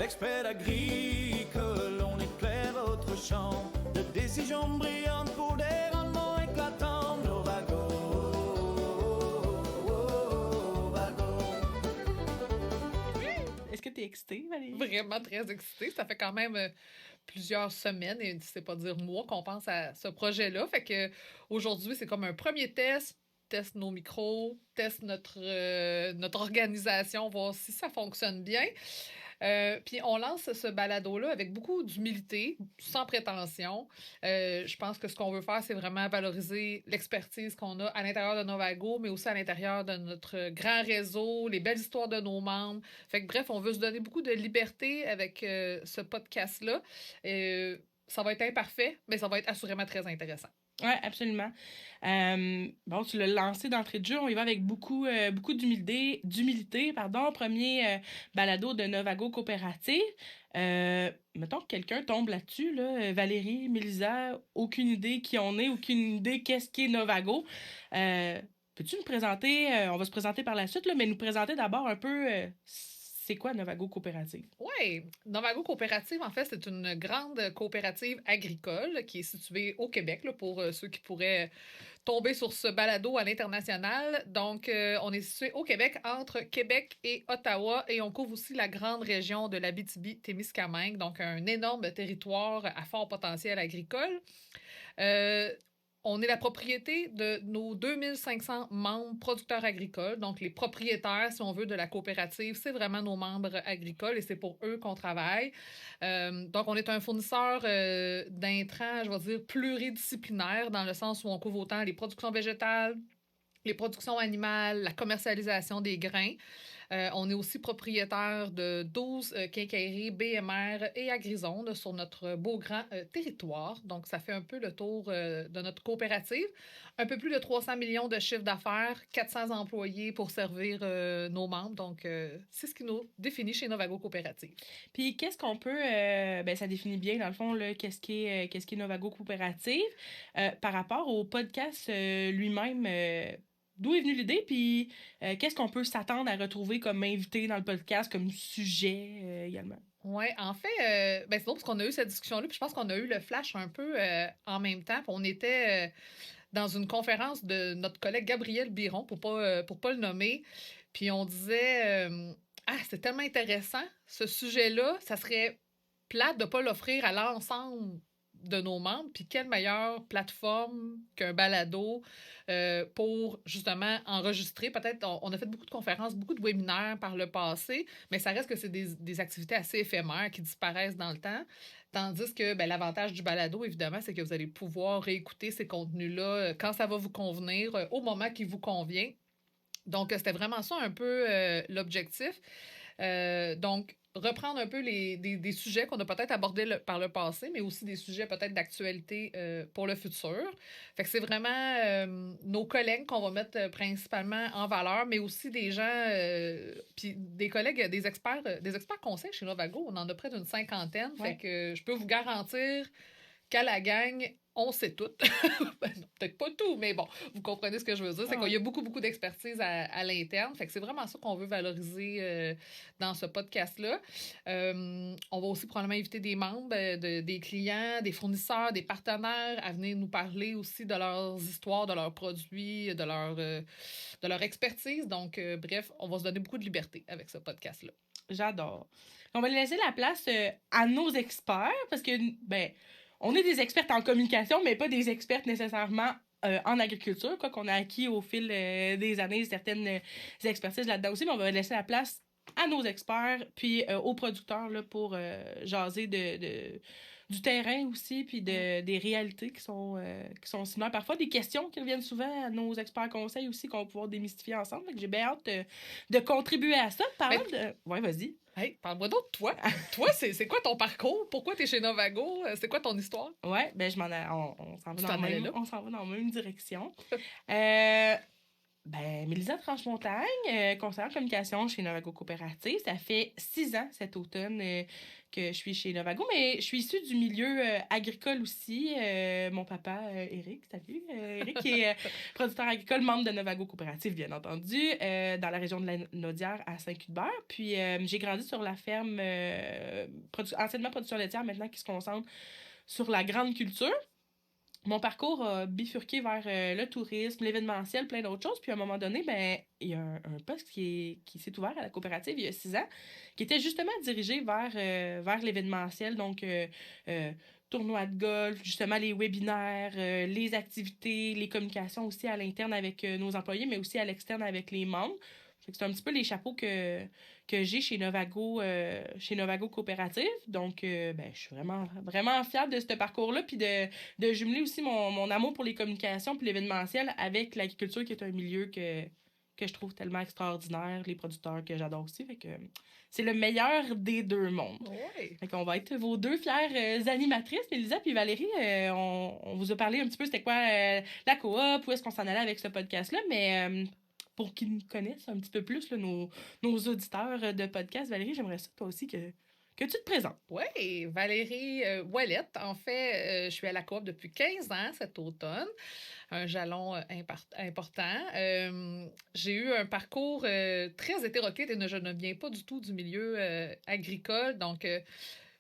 L'expert agricole, on éclaire votre champ de décisions brillantes pour des rendements éclatants. Novago, Est-ce que tu es excitée, Valérie? Vraiment très excitée. Ça fait quand même plusieurs semaines, et c'est pas dire mois, qu'on pense à ce projet-là. Fait que aujourd'hui, c'est comme un premier test. Teste nos micros, teste notre organisation, voir si ça fonctionne bien. Puis on lance ce balado-là avec beaucoup d'humilité, sans prétention. Je pense que ce qu'on veut faire, c'est vraiment valoriser l'expertise qu'on a à l'intérieur de Novago, mais aussi à l'intérieur de notre grand réseau, les belles histoires de nos membres. Fait que bref, on veut se donner beaucoup de liberté avec ce podcast-là. Ça va être imparfait, mais ça va être assurément très intéressant. Oui, absolument. Bon, tu l'as lancé d'entrée de jeu. On y va avec beaucoup d'humilité. Premier balado de Novago Coopérative. Mettons que quelqu'un tombe là-dessus, là, Valérie, Mélisa, aucune idée qui on est, aucune idée qu'est-ce qu'est Novago. Peux-tu nous présenter, on va se présenter par la suite, là, mais nous présenter d'abord un peu c'est quoi Novago Coopérative? Oui, Novago Coopérative, en fait, c'est une grande coopérative agricole qui est située au Québec, là, pour ceux qui pourraient tomber sur ce balado à l'international. Donc, on est situé au Québec, entre Québec et Ottawa, et on couvre aussi la grande région de l'Abitibi-Témiscamingue, donc un énorme territoire à fort potentiel agricole. On est la propriété de nos 2500 membres producteurs agricoles. Donc, les propriétaires, si on veut, de la coopérative, c'est vraiment nos membres agricoles et c'est pour eux qu'on travaille. Donc, on est un fournisseur d'intrants, je vais dire, pluridisciplinaire, dans le sens où on couvre autant les productions végétales, les productions animales, la commercialisation des grains. On est aussi propriétaire de 12 quincailleries BMR et Agrizonde sur notre beau grand territoire. Donc, ça fait un peu le tour de notre coopérative. Un peu plus de 300 millions de chiffre d'affaires, 400 employés pour servir nos membres. Donc, c'est ce qui nous définit chez Novago Coopérative. Puis, qu'est-ce qu'on peut... ça définit bien, dans le fond, là, qu'est-ce qui est Novago Coopérative. Par rapport au podcast lui-même... D'où est venue l'idée, puis qu'est-ce qu'on peut s'attendre à retrouver comme invité dans le podcast, comme sujet également? Oui, en fait, c'est drôle parce qu'on a eu cette discussion-là, puis je pense qu'on a eu le flash un peu en même temps. Puis on était dans une conférence de notre collègue Gabriel Biron, pour pas le nommer, puis on disait c'est tellement intéressant, ce sujet-là, ça serait plate de ne pas l'offrir à l'ensemble de nos membres, puis quelle meilleure plateforme qu'un balado pour justement enregistrer. Peut-être, on a fait beaucoup de conférences, beaucoup de webinaires par le passé, mais ça reste que c'est des activités assez éphémères qui disparaissent dans le temps. Tandis que l'avantage du balado, évidemment, c'est que vous allez pouvoir réécouter ces contenus-là quand ça va vous convenir, au moment qui vous convient. Donc, c'était vraiment ça un peu l'objectif. Donc, reprendre un peu des sujets qu'on a peut-être abordés par le passé, mais aussi des sujets peut-être d'actualité pour le futur. Fait que c'est vraiment nos collègues qu'on va mettre principalement en valeur, mais aussi des gens, puis des collègues, des experts conseils chez Novago. On en a près d'une 50aine. Ouais. Fait que je peux vous garantir qu'à la gang, on sait tout. Non, peut-être pas tout, mais bon, vous comprenez ce que je veux dire. C'est qu'il y a beaucoup, beaucoup d'expertise à l'interne. Fait que c'est vraiment ça qu'on veut valoriser dans ce podcast-là. On va aussi probablement inviter des membres, des clients, des fournisseurs, des partenaires à venir nous parler aussi de leurs histoires, de leurs produits, de leur expertise. Donc, bref, on va se donner beaucoup de liberté avec ce podcast-là. J'adore. On va laisser la place à nos experts parce que, on est des expertes en communication, mais pas des expertes nécessairement en agriculture, quoi qu'on a acquis au fil des années certaines expertises là-dedans aussi, mais on va laisser la place à nos experts, puis aux producteurs là, pour jaser du terrain aussi, puis des réalités qui sont similaires. Parfois, des questions qui reviennent souvent à nos experts conseils aussi, qu'on va pouvoir démystifier ensemble. J'ai bien hâte de contribuer à ça. Ouais, vas-y. Hey, parle-moi d'autre, toi. Toi, c'est quoi ton parcours? Pourquoi tu es chez Novago? C'est quoi ton histoire? Ouais, on s'en va dans la même direction. Mélisa Tranche-Montagne, conseillère en communication chez Novago Coopérative. Ça fait 6 ans cet automne que je suis chez Novago, mais je suis issue du milieu agricole aussi. Mon papa, Éric, salut, Éric, qui est producteur agricole, membre de Novago Coopérative, bien entendu, dans la région de la Naudière à Saint-Cuthbert. Puis j'ai grandi sur la ferme anciennement production laitière, maintenant qui se concentre sur la grande culture. Mon parcours a bifurqué vers le tourisme, l'événementiel, plein d'autres choses. Puis à un moment donné, il y a un poste qui s'est ouvert à la coopérative il y a 6 ans, qui était justement dirigé vers l'événementiel. Donc, tournois de golf, justement les webinaires, les activités, les communications aussi à l'interne avec nos employés, mais aussi à l'externe avec les membres. Fait que c'est un petit peu les chapeaux que j'ai chez Novago Coopérative. Donc, je suis vraiment, vraiment fière de ce parcours-là, puis de jumeler aussi mon amour pour les communications puis l'événementiel avec l'agriculture, qui est un milieu que je trouve tellement extraordinaire, les producteurs que j'adore aussi. Fait que c'est le meilleur des deux mondes. Ouais. Fait qu'on va être vos deux fières animatrices, Mélisa puis Valérie. On vous a parlé un petit peu c'était quoi la coop, où est-ce qu'on s'en allait avec ce podcast-là, mais pour qu'ils nous connaissent un petit peu plus, là, nos auditeurs de podcast, Valérie, j'aimerais ça, toi aussi, que tu te présentes. Oui, Valérie Ouellette. En fait, je suis à la coop depuis 15 ans cet automne. Un jalon important. J'ai eu un parcours très hétéroclite et je ne viens pas du tout du milieu agricole. Donc,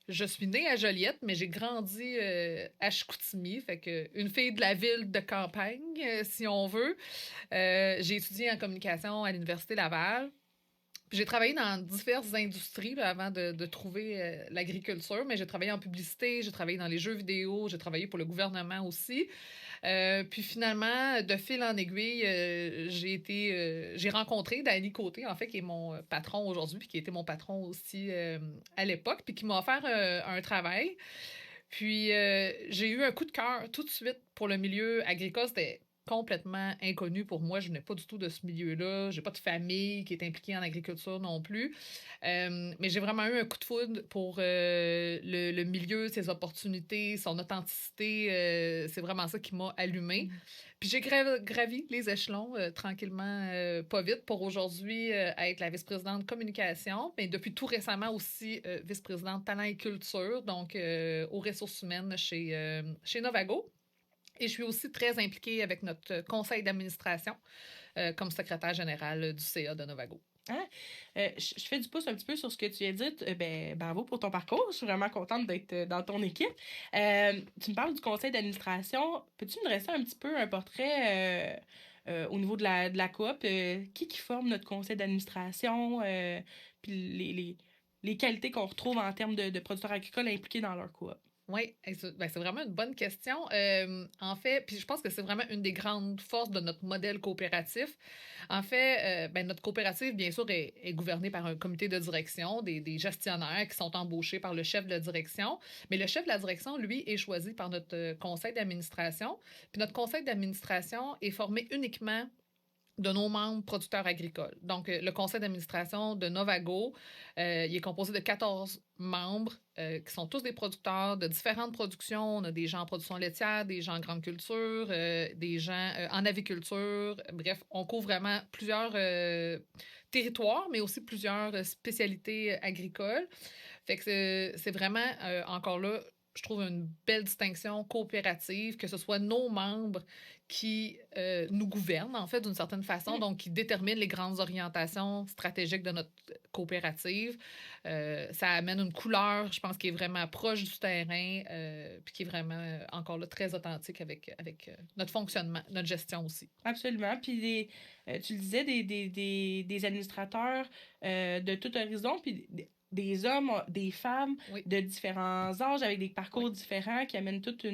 je suis née à Joliette, mais j'ai grandi à Chicoutimi. Fait que une fille de la ville de campagne, si on veut. J'ai étudié en communication à l'Université Laval. J'ai travaillé dans diverses industries là, avant de trouver l'agriculture, mais j'ai travaillé en publicité, j'ai travaillé dans les jeux vidéo, j'ai travaillé pour le gouvernement aussi. Puis finalement, de fil en aiguille, j'ai rencontré Danny Côté, en fait, qui est mon patron aujourd'hui, puis qui était mon patron aussi à l'époque, puis qui m'a offert un travail. Puis j'ai eu un coup de cœur tout de suite pour le milieu agricole. C'était complètement inconnu pour moi. Je venais pas du tout de ce milieu-là. J'ai pas de famille qui est impliquée en agriculture non plus. Mais j'ai vraiment eu un coup de foudre pour le milieu, ses opportunités, son authenticité. C'est vraiment ça qui m'a allumée. Puis j'ai gravi les échelons tranquillement, pas vite, pour aujourd'hui être la vice-présidente communication, mais depuis tout récemment aussi vice-présidente talent et culture, donc aux ressources humaines chez Novago. Et je suis aussi très impliquée avec notre conseil d'administration comme secrétaire générale du CA de Novago. Hein? Je fais du pouce un petit peu sur ce que tu as dit. Bravo pour ton parcours. Je suis vraiment contente d'être dans ton équipe. Tu me parles du conseil d'administration. Peux-tu me dresser un petit peu un portrait au niveau de la coop? Qui forme notre conseil d'administration? Puis les qualités qu'on retrouve en termes de producteurs agricoles impliqués dans leur coop? Oui, c'est vraiment une bonne question. En fait, puis je pense que c'est vraiment une des grandes forces de notre modèle coopératif. En fait, notre coopérative, bien sûr, est gouvernée par un comité de direction, des gestionnaires qui sont embauchés par le chef de la direction. Mais le chef de la direction, lui, est choisi par notre conseil d'administration. Puis notre conseil d'administration est formé uniquement de nos membres producteurs agricoles. Donc, le conseil d'administration de Novago, il est composé de 14 membres qui sont tous des producteurs de différentes productions. On a des gens en production laitière, des gens en grande culture, des gens en aviculture. Bref, on couvre vraiment plusieurs territoires, mais aussi plusieurs spécialités agricoles. Fait que c'est vraiment, encore là, je trouve une belle distinction coopérative, que ce soit nos membres qui nous gouvernent, en fait, d'une certaine façon, donc qui déterminent les grandes orientations stratégiques de notre coopérative. Ça amène une couleur, je pense, qui est vraiment proche du terrain, puis qui est vraiment, encore là, très authentique avec notre fonctionnement, notre gestion aussi. Absolument. Puis tu le disais, des administrateurs de tout horizon, puis des hommes, des femmes de différents âges, avec des parcours différents, qui amènent toutes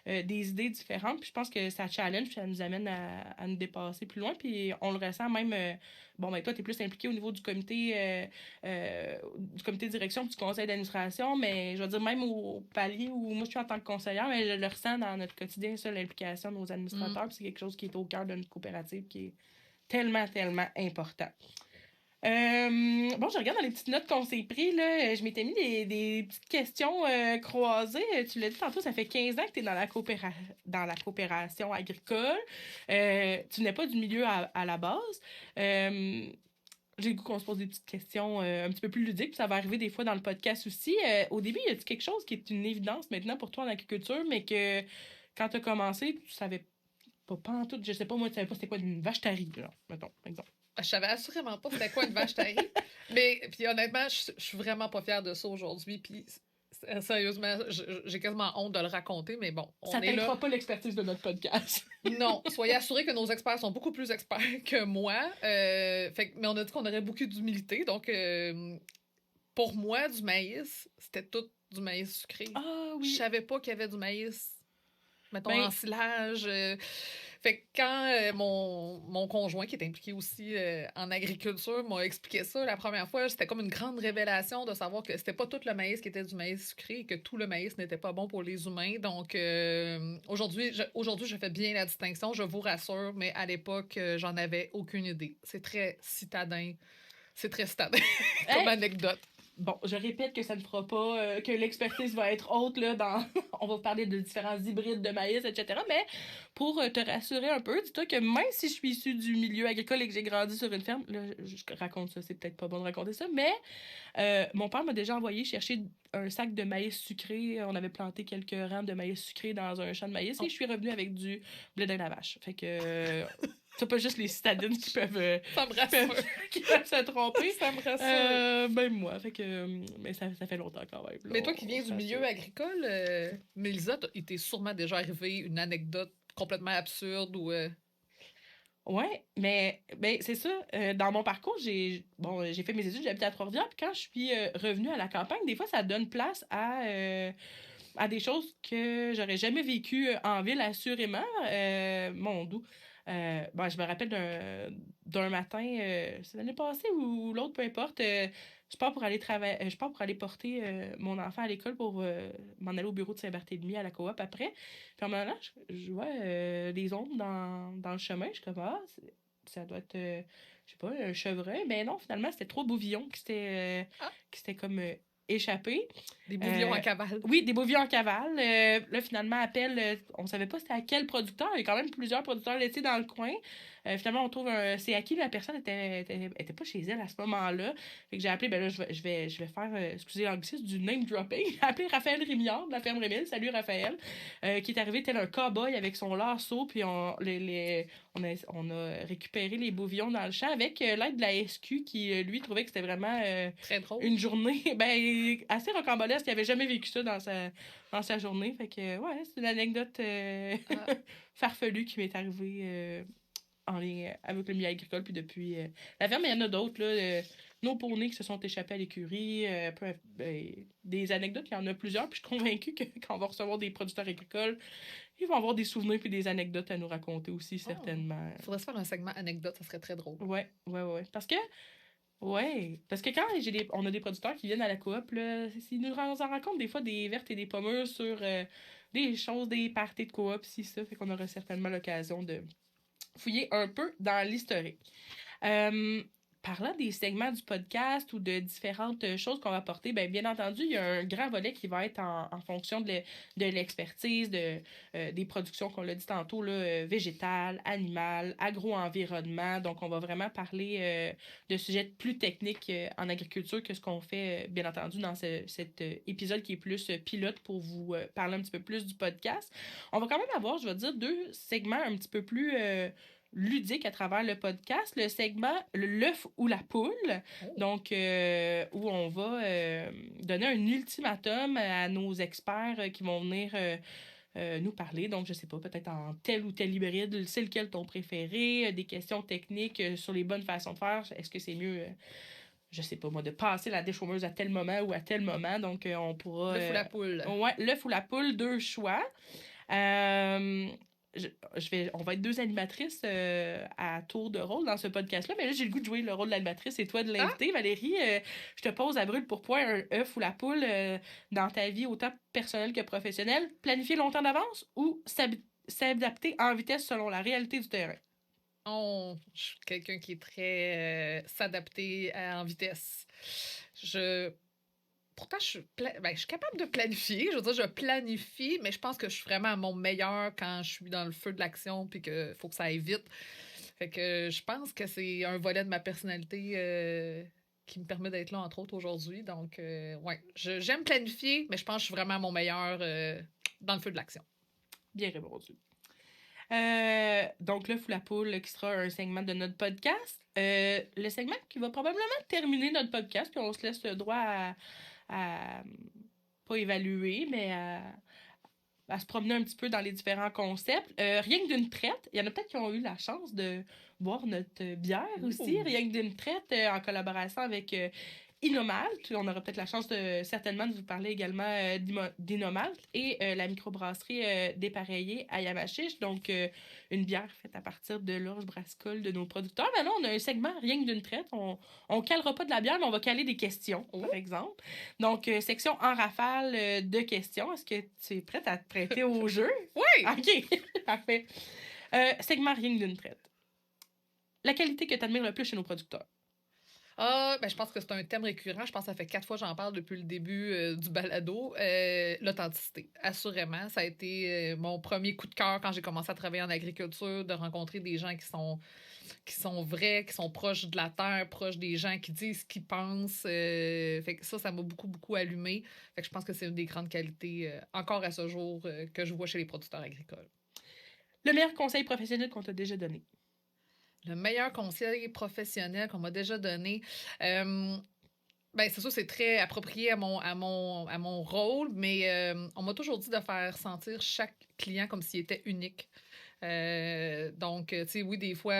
des idées différentes. Puis je pense que ça challenge, puis ça nous amène à nous dépasser plus loin. Puis on le ressent même... toi, tu es plus impliqué au niveau du comité de direction puis du conseil d'administration, mais je veux dire, même au palier où moi, je suis en tant que conseillère, mais je le ressens dans notre quotidien, ça, l'implication de nos administrateurs. Puis c'est quelque chose qui est au cœur de notre coopérative, qui est tellement, tellement important. Bon, je regarde dans les petites notes qu'on s'est pris, là. Je m'étais mis des petites questions croisées. Tu l'as dit tantôt, ça fait 15 ans que tu es dans dans la coopération agricole. Tu n'es pas du milieu à la base. J'ai le goût qu'on se pose des petites questions un petit peu plus ludiques, puis ça va arriver des fois dans le podcast aussi. Au début, y a-t-il quelque chose qui est une évidence maintenant pour toi en agriculture, mais que quand tu as commencé, tu savais pas en tout, je sais pas, moi, tu savais pas c'était quoi une vache tarie, là, mettons, par exemple. Je savais assurément pas c'était quoi une vache tarie. Mais puis honnêtement, je suis vraiment pas fière de ça aujourd'hui. Puis sérieusement, j'ai quasiment honte de le raconter, mais bon, on Ça est là. t'aidera pas l'expertise de notre podcast. Non, soyez assurés que nos experts sont beaucoup plus experts que moi. Mais on a dit qu'on aurait beaucoup d'humilité. Donc, pour moi, du maïs, c'était tout du maïs sucré. Ah Je oui. savais pas qu'il y avait du maïs, mettons, Ben- en silage. Fait que quand mon conjoint, qui est impliqué aussi en agriculture, m'a expliqué ça la première fois, c'était comme une grande révélation de savoir que c'était pas tout le maïs qui était du maïs sucré et que tout le maïs n'était pas bon pour les humains. Donc, aujourd'hui, je fais bien la distinction, je vous rassure, mais à l'époque, j'en avais aucune idée. C'est très citadin. C'est très citadin comme Hey! anecdote. Bon, je répète que ça ne fera pas, que l'expertise va être haute, là, dans... On va parler de différents hybrides de maïs, etc. Mais pour te rassurer un peu, dis-toi que même si je suis issue du milieu agricole et que j'ai grandi sur une ferme, là, je raconte ça, c'est peut-être pas bon de raconter ça, mais mon père m'a déjà envoyé chercher un sac de maïs sucré. On avait planté quelques rangs de maïs sucré dans un champ de maïs et je suis revenue avec du blé de la vache. Fait que... c'est pas juste les citadines qui peuvent... Ça me rassure. qui peuvent se tromper. Ça me rassure. Même moi, fait que... mais ça fait longtemps quand même. Là, Mais toi qui viens du on milieu rassure. agricole, Mélisa, il t'est sûrement déjà arrivé une anecdote complètement absurde ou... Ouais, mais ben, c'est ça. Dans mon parcours, j'ai fait mes études, j'habitais à Trois-Rivières, puis quand je suis revenue à la campagne, des fois, ça donne place à des choses que j'aurais jamais vécues en ville, assurément. Mon doux. Bon, je me rappelle d'un matin, c'est l'année passée ou l'autre, peu importe. Je pars pour aller travailler, je pars pour aller porter mon enfant à l'école pour m'en aller au bureau de Saint-Barthélemy à la coop après. Puis en même temps, je vois des ombres dans le chemin. Je suis comme, ah, ça doit être, je sais pas, un chevreuil. Mais non, finalement, c'était 3 bouvillons Ah. qui s'étaient comme échappés. Des bouvillons Euh, en cavale. Oui, des bouvillons en cavale. Là, finalement, appel, on savait pas c'était à quel producteur. Il y a quand même plusieurs producteurs laitiers dans le coin. Finalement, on trouve c'est à qui la personne était pas chez elle à ce moment-là. Fait que j'ai appelé, ben là, je vais faire, excusez l'anglicisme, du name dropping. J'ai appelé Raphaël Rémillard de la ferme Rémille. Salut Raphaël. Qui est arrivé tel un cow-boy avec son lasso. Puis on a récupéré les bouvillons dans le champ avec l'aide de la SQ qui, lui, trouvait que c'était vraiment Très drôle. une journée assez rocambolesque. Il avait jamais vécu ça dans sa journée. Fait que, ouais, c'est une anecdote Ah. farfelue qui m'est arrivée en lien avec le milieu agricole. Puis depuis la ferme, il y en a d'autres, là. Nos poneys qui se sont échappés à l'écurie. Des anecdotes, il y en a plusieurs. Puis je suis convaincue que quand on va recevoir des producteurs agricoles, ils vont avoir des souvenirs puis des anecdotes à nous raconter aussi, certainement. Faudrait se faire un segment anecdote, ça serait très drôle. Ouais. Parce que quand on a des producteurs qui viennent à la coop, là, ils nous en racontent des fois des vertes et des pommures sur des choses, des parties de coop, si ça, fait qu'on aura certainement l'occasion de fouiller un peu dans l'historique. Parlant des segments du podcast ou de différentes choses qu'on va apporter, bien entendu, il y a un grand volet qui va être en fonction de l'expertise, des productions qu'on l'a dit tantôt, là, végétales, animales, agro-environnement. Donc, on va vraiment parler de sujets plus techniques en agriculture que ce qu'on fait, bien entendu, dans cet épisode qui est plus pilote pour vous parler un petit peu plus du podcast. On va quand même avoir, je vais dire, 2 segments un petit peu plus ludique à travers le podcast, le segment l'œuf ou la poule, donc où on va donner un ultimatum à nos experts qui vont venir nous parler. Donc, je sais pas, peut-être en tel ou tel hybride, c'est lequel ton préféré, des questions techniques sur les bonnes façons de faire. Est-ce que c'est mieux je sais pas moi, de passer la déchaumeuse à tel moment ou à tel moment. Donc, on pourra... L'œuf ou la poule. Ouais, l'œuf ou la poule, 2 choix. On va être 2 animatrices à tour de rôle dans ce podcast-là, mais là, j'ai le goût de jouer le rôle de l'animatrice et toi de l'inviter. Valérie, je te pose à brûle pour point un œuf ou la poule dans ta vie, autant personnelle que professionnelle. Planifier longtemps d'avance ou s'adapter en vitesse selon la réalité du terrain? Je suis quelqu'un qui est très s'adapter en vitesse. Pourtant, je suis capable de planifier. Je veux dire, je planifie, mais je pense que je suis vraiment à mon meilleur quand je suis dans le feu de l'action puis qu'il faut que ça aille vite. Fait que je pense que c'est un volet de ma personnalité qui me permet d'être là, entre autres, aujourd'hui. Donc, ouais, j'aime planifier, mais je pense que je suis vraiment à mon meilleur dans le feu de l'action. Bien répondu. Donc là, Fou la poule, qui sera un segment de notre podcast. Le segment qui va probablement terminer notre podcast, puis on se laisse le droit à pas évaluer, mais à se promener un petit peu dans les différents concepts. Rien que d'une traite, il y en a peut-être qui ont eu la chance de boire notre bière aussi. Rien que d'une traite, en collaboration avec Inomalt. On aura peut-être la chance certainement de vous parler également d'Inomalt et la microbrasserie Dépareillée à Yamachiche. Donc, une bière faite à partir de l'orge brassicole de nos producteurs. Maintenant, on a un segment rien que d'une traite. On calera pas de la bière, mais on va caler des questions, par exemple. Donc, section en rafale de questions. Est-ce que tu es prête à te prêter au jeu? Oui! OK, parfait. Segment rien que d'une traite. La qualité que tu admires le plus chez nos producteurs. Je pense que c'est un thème récurrent. Je pense que ça fait 4 fois que j'en parle depuis le début du balado. L'authenticité, assurément. Ça a été mon premier coup de cœur quand j'ai commencé à travailler en agriculture, de rencontrer des gens qui sont vrais, qui sont proches de la terre, proches des gens qui disent ce qu'ils pensent. Fait que ça m'a beaucoup, beaucoup allumé. Fait que je pense que c'est une des grandes qualités, encore à ce jour, que je vois chez les producteurs agricoles. Le meilleur conseil professionnel qu'on t'a déjà donné. Le meilleur conseil professionnel qu'on m'a déjà donné, c'est sûr, c'est très approprié à mon rôle, mais on m'a toujours dit de faire sentir chaque client comme s'il était unique. Donc, tu sais, oui, des fois,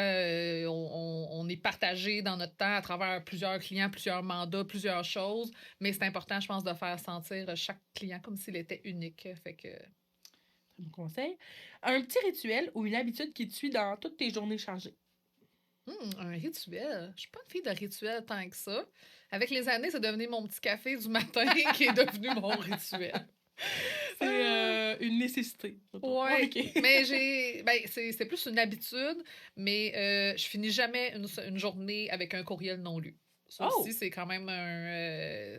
on est partagé dans notre temps à travers plusieurs clients, plusieurs mandats, plusieurs choses, mais c'est important, je pense, de faire sentir chaque client comme s'il était unique. Fait que... Bon conseil. Un petit rituel ou une habitude qui te suit dans toutes tes journées chargées. Un rituel. Je suis pas une fille de rituel tant que ça. Avec les années, c'est devenu mon petit café du matin qui est devenu mon rituel. C'est une nécessité. Ouais, okay. Mais c'est plus une habitude, mais je finis jamais une journée avec un courriel non lu. Ça aussi, c'est quand même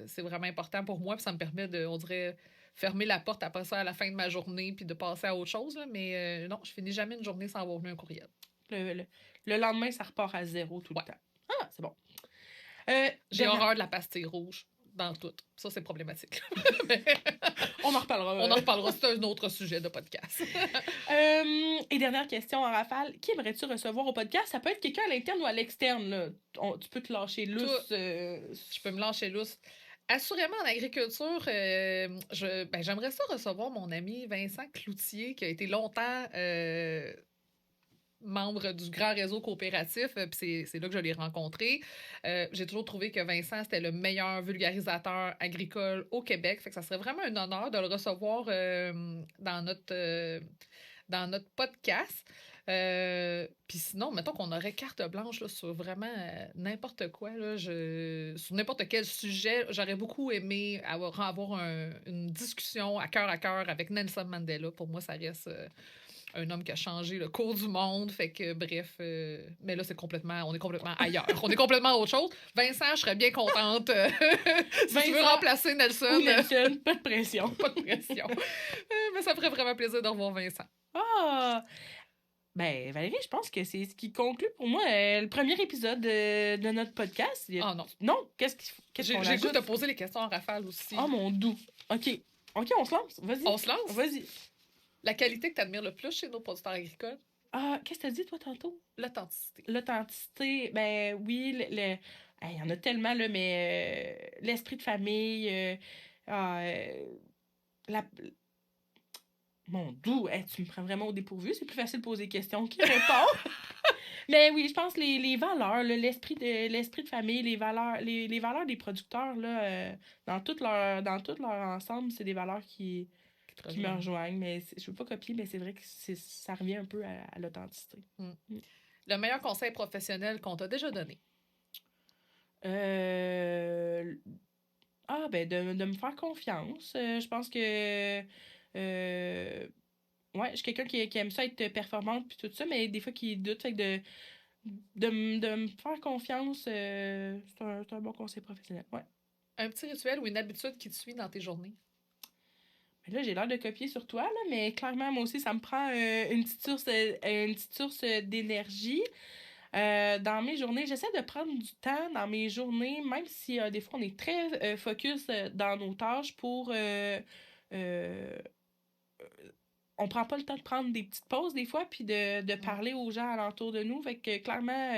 c'est vraiment important pour moi, puis ça me permet de, on dirait, fermer la porte après ça à la fin de ma journée, puis de passer à autre chose, là, mais non, je finis jamais une journée sans avoir lu un courriel. Le lendemain, ça repart à zéro tout le temps. Ah, c'est bon. J'ai horreur de la pastille rouge dans tout. Ça, c'est problématique. On en reparlera. On en reparlera. C'est un autre sujet de podcast. Et dernière question en rafale. Qui aimerais-tu recevoir au podcast? Ça peut être quelqu'un à l'interne ou à l'externe. Là. Tu peux te lâcher lousse. Je peux me lâcher lousse. Assurément, en agriculture, j'aimerais ça recevoir mon ami Vincent Cloutier, qui a été longtemps membre du grand réseau coopératif, puis c'est là que je l'ai rencontré. J'ai toujours trouvé que Vincent, c'était le meilleur vulgarisateur agricole au Québec. Fait que ça serait vraiment un honneur de le recevoir dans notre podcast. Puis sinon, mettons qu'on aurait carte blanche là, sur vraiment n'importe quoi, là, sur n'importe quel sujet. J'aurais beaucoup aimé avoir une discussion à cœur avec Nelson Mandela. Pour moi, ça reste un homme qui a changé le cours du monde. Fait que, bref, mais là, on est complètement ailleurs. On est complètement autre chose. Vincent, je serais bien contente. Si Vincent, tu veux remplacer Nelson. Ou Nelson, pas de pression. Pas de pression. Mais ça ferait vraiment plaisir de revoir Vincent. Ah! Ben, Valérie, je pense que c'est ce qui conclut pour moi le premier épisode de notre podcast. Ah non. Non? Qu'est-ce qu'on J'ai goût de poser les questions en rafale aussi. Oh mon doux. OK, on se lance. Vas-y. On se lance? Vas-y. La qualité que tu admires le plus chez nos producteurs agricoles? Ah, qu'est-ce que tu as dit, toi, tantôt? L'authenticité. L'authenticité, ben oui, il y en a tellement, là, mais l'esprit de famille, mon doux, tu me prends vraiment au dépourvu. C'est plus facile de poser des questions qu'il répond. Mais oui, je pense les valeurs, là, l'esprit de famille, les valeurs des producteurs, là, dans tout leur ensemble, c'est des valeurs qui me rejoignent. Mais je veux pas copier, mais c'est vrai que ça revient un peu à l'authenticité. Le meilleur conseil professionnel qu'on t'a déjà donné? De me faire confiance. Je pense que je suis quelqu'un qui aime ça être performante puis tout ça, mais des fois qui doute. Fait que de me faire confiance, c'est un bon conseil professionnel. Ouais. Un petit rituel ou une habitude qui te suit dans tes journées? Mais là, j'ai l'air de copier sur toi, là, mais clairement, moi aussi, ça me prend une petite source d'énergie. Dans mes journées, j'essaie de prendre du temps dans mes journées, même si des fois on est très focus dans nos tâches euh, on prend pas le temps de prendre des petites pauses des fois, puis de parler aux gens alentour de nous. Fait que clairement,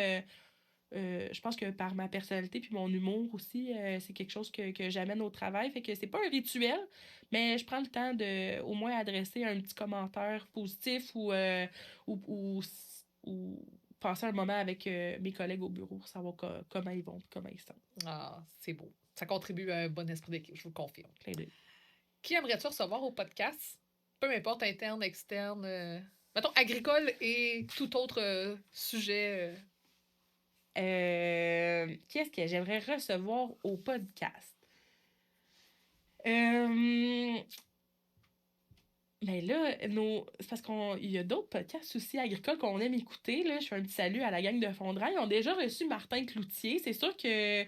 je pense que par ma personnalité puis mon humour aussi, c'est quelque chose que j'amène au travail. Fait que c'est pas un rituel, mais je prends le temps de au moins adresser un petit commentaire positif ou, ou, ou passer un moment avec mes collègues au bureau pour savoir comment ils vont, comment ils sont. Ah, c'est beau. Ça contribue à un bon esprit d'équipe, je vous le confirme. Clin d'œil. Qui aimerais-tu recevoir au podcast? Peu importe, interne, externe, mettons agricole et tout autre sujet. Qui est-ce que j'aimerais recevoir au podcast? Ben là, c'est parce qu'il y a d'autres podcasts aussi agricoles qu'on aime écouter. Là. Je fais un petit salut à la gang de Fondrail. Ils ont déjà reçu Martin Cloutier. C'est sûr que,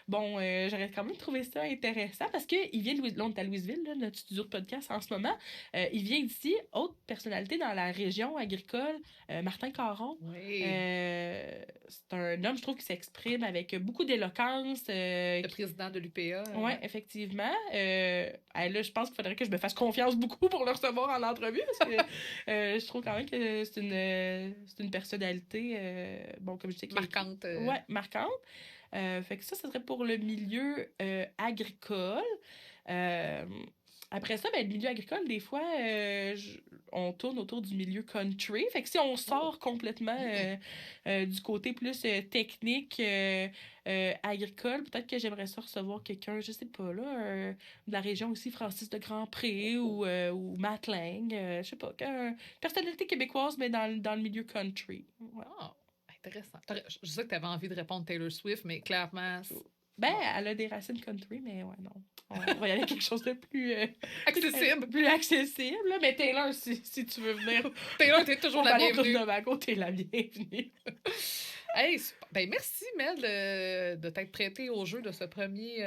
bon, j'aurais quand même trouvé ça intéressant parce qu'il vient de Louis... Là, on est à Louisville, là, notre studio de podcast en ce moment. Il vient d'ici. Autre personnalité dans la région agricole, Martin Caron. Oui. C'est un homme, je trouve, qui s'exprime avec beaucoup d'éloquence. Le président de l'UPA. Oui, effectivement. Là, je pense qu'il faudrait que je me fasse confiance beaucoup pour le recevoir en entrevue parce que je trouve quand même que c'est une personnalité, bon, comme je dis, marquante. Ouais, marquante. Fait que ça serait pour le milieu agricole. Après ça, ben, le milieu agricole, des fois, on tourne autour du milieu country. Fait que si on sort complètement du côté plus technique, agricole, peut-être que j'aimerais ça recevoir quelqu'un, je sais pas, là, de la région aussi, Francis de Grandpré ou Matt Lang, je sais pas, personnalité québécoise, mais dans le milieu country. Ouais. Ah, intéressant. Je sais que tu avais envie de répondre Taylor Swift, mais clairement. Ben, elle a des racines country, mais ouais, non. On va y aller à quelque chose de plus accessible. Plus accessible, là. Mais Taylor, si tu veux venir. Taylor, t'es toujours la bienvenue. Novago, t'es la bienvenue. Hey, ben merci, Mel, de t'être prêtée au jeu de ce premier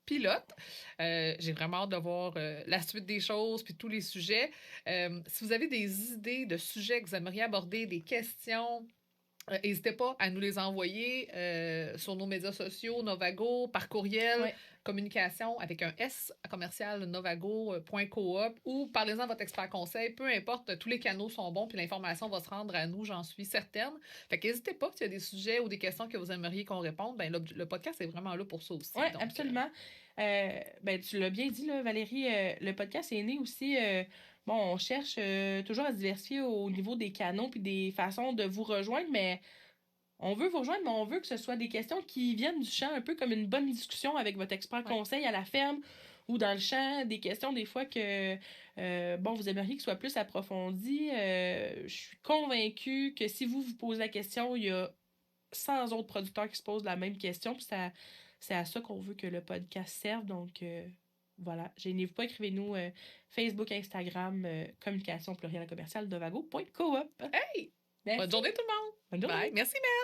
pilote. J'ai vraiment hâte de voir la suite des choses puis tous les sujets. Si vous avez des idées de sujets que vous aimeriez aborder, des questions, n'hésitez pas à nous les envoyer sur nos médias sociaux, Novago, par courriel, ouais. communication avec un S commercial novago.coop ou parlez-en à votre expert conseil. Peu importe, tous les canaux sont bons puis l'information va se rendre à nous, j'en suis certaine. Fait qu'hésitez pas s'il y a des sujets ou des questions que vous aimeriez qu'on réponde. Ben, le podcast est vraiment là pour ça aussi. Oui, absolument. Ben, tu l'as bien dit, là, Valérie, le podcast est né aussi... Bon, on cherche toujours à se diversifier au niveau des canaux puis des façons de vous rejoindre, mais on veut vous rejoindre, mais on veut que ce soit des questions qui viennent du champ, un peu comme une bonne discussion avec votre expert conseil à la ferme ou dans le champ, des questions des fois que, bon, vous aimeriez que ce soit plus approfondi. Je suis convaincue que si vous posez la question, il y a 100 autres producteurs qui se posent la même question, puis c'est à ça qu'on veut que le podcast serve, donc... Voilà, gênez-vous pas, écrivez-nous Facebook, Instagram, communication plurielle commerciale, novago.coop. Hey! Merci. Bonne journée tout le monde! Bonne journée! Bye! Merci, Mel!